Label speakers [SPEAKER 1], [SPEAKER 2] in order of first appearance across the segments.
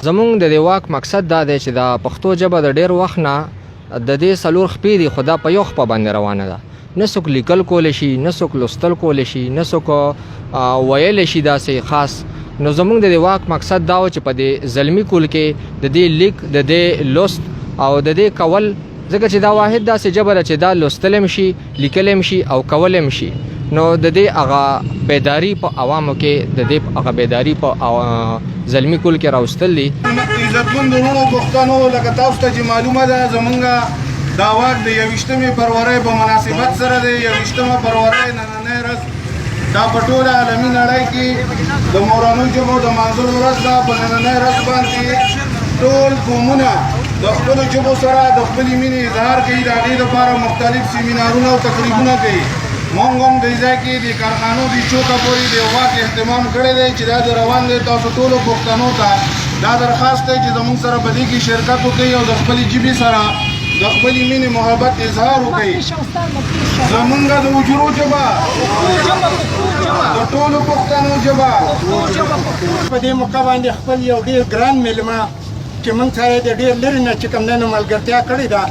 [SPEAKER 1] زمونږ د دې واک مقصد دا دی چې د پښتو ژبه د ډېر وخت نه د دې څلور خپې دي خو دا په یو خپه باندې روانه ده. نه څوک لیکل کولی شي، نه څوک لوستل کولی شي، نه څوک ویلی شي داسې خاص. نو زمونږ د دې واک مقصد دا و چې په دې زلمي کول کې د دې لیک، د دې لوست او د دې کول، ځکه چې دا واحد داسې ژبه ده چې دا لوستل هم شي، لیکل هم شي او کول هم شي. نو د دې هغه بیداری په عوامو کې، د دې هغه بیداری په زلمی کول کې راوستل دي.
[SPEAKER 2] عزتمند وروڼو پښتنو، لکه تاسو ته چې معلومه ده زمونږ دا واک د 21مې فروری په مناسبت سره دی. 21مه فروری نننۍ ورځ دا په ټوله عالمي نړۍ کې د مورنیو ژبو د لمانځلو ورځ ده. په نننۍ ورځ باندې ټول قومونه د خپلو ژبو سره د خپلې مینې اظهار کوي. د هغې دپاره مختلف سیمینارونه او تقریبونه کوي. مونږ هم دې ځای کې د کارخانو د چوکه پورې د واک اهتمام کړی دی چې دا د روان دی. تاسو ټولو پښتنو ته دا درخواست دی چې زموږ سره په دې کې شرکت وکړي او د خپلې ژبې سره د خپلې مینې محبت اظهار وکړي. زمونږ د وجرو ژبه د ټولو پښتنو ژبه.
[SPEAKER 3] په دې موقع باندې خپل یو ډېر ګران مېلمه چې موږ سره د ډېر لرې نه چې کوم دی نو ملګرتیا کړې ده،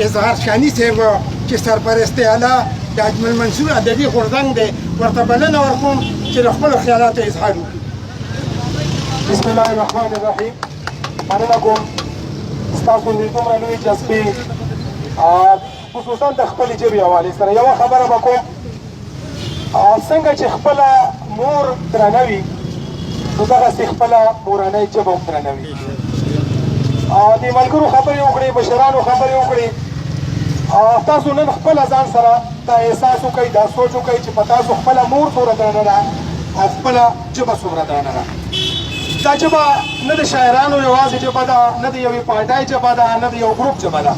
[SPEAKER 3] اظهار شاني صاحب چې سرپرست اعلی د اجمل منصور ادبي غورځنګ دی، ورته بلنه ورکوم چې د خپلو خیالاتو اظهار وکړي.
[SPEAKER 4] بسم الله الرحمن الرحیم. مننه کوم ستاسو د دومره لویې جذبې، خصوصا د خپلې ژبې حوالې سره یوه خبره به کوم. څنګه چې خپله مور درنه وي نو دغسې خپله مورنۍ ژبه هم درنه وي. د ملګرو خبرې وکړې، مشرانو خبرې وکړې. تاسو نن خپله ځان سره دا احساس وکړئ، دا سوچ وکړئ چې په تاسو خپله مور څومره درنه ده او خپله ژبه څومره درنه ده. دا ژبه نه د شاعرانو یوازې ژبه ده، نه د یوې پارټۍ ژبه ده، نه د یو ګروپ ژبه ده،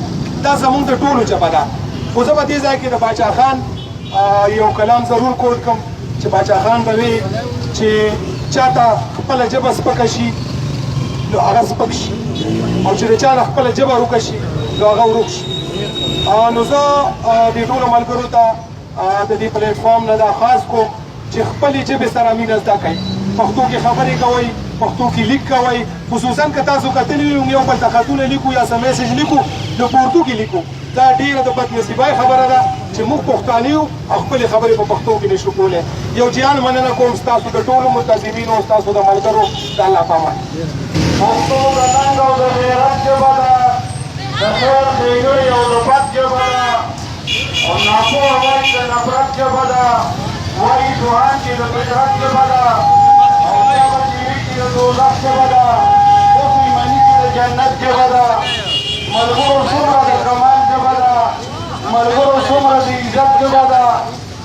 [SPEAKER 4] دا زموږ د ټولو ژبه ده. خو زه به دې ځای کې د باچا خان یو کلام ضرور کوټ کړم چې باچا خان به وي چې چاته خپله ژبه سپکه شي نو هغه سپک شي، او چې د چا نه خپله ژبه ورکه شي نو هغه ورک شي. نو زه دې ټولو ملګرو ته د دې پلیټفارم نه دا خاص کوم چې خپلې ژبې سره مینه زده کړئ. پښتو کې خبرې کوئ، پښتو کې لیک کوئ. خصوصا که تاسو کتلي وي یو بل ته خطونه لیکو یا څه میسج لیکو نو په اردو کې لیکو. دا ډېره د بدنصیبۍ خبره ده چې موږ پښتانه یو او خپلې خبرې په پښتو کې نشو کولی. یو جهان مننه کوم ستاسو د ټولو منتظمینو او ستاسو د ملګرو د الله په امان.
[SPEAKER 2] پښتو د ننګ او د غیرت ژبه ده، د خیر ښېګڼې او د بد ژبه ده، او ناپوه وایي د نفرت ژبه ده، وایي دوهان چې د بدعت ژبه ده، او ژبه چې وي چې د دوزخ ژبه ده، اوس ایماني چې د جنت ژبه ده. ملګرو څومره د کمال ژبه ده، ملګرو څومره د عزت ژبه ده،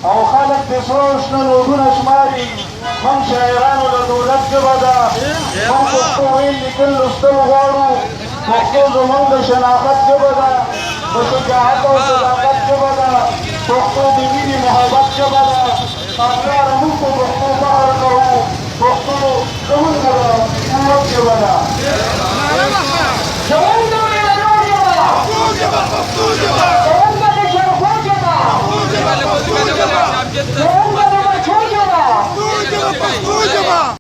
[SPEAKER 2] او خلک د سرو شنه نوټونه شماري. موږ شاعرانو د دولت ژبه ده، موږ پښتو ویل لیکل لوستل غواړو. پښتو زموږ د شناخت ژبه ده، د شجاعت او صداقت ژبه ده. پښتو د مینې محبت ژبه ده. کامیاره موږ په پښتو فخر کوو. پښتو زموږ د قوت ژبه ده.
[SPEAKER 5] زموږ د مینه ژبه، پښتو ژبه، پښتو ژبه.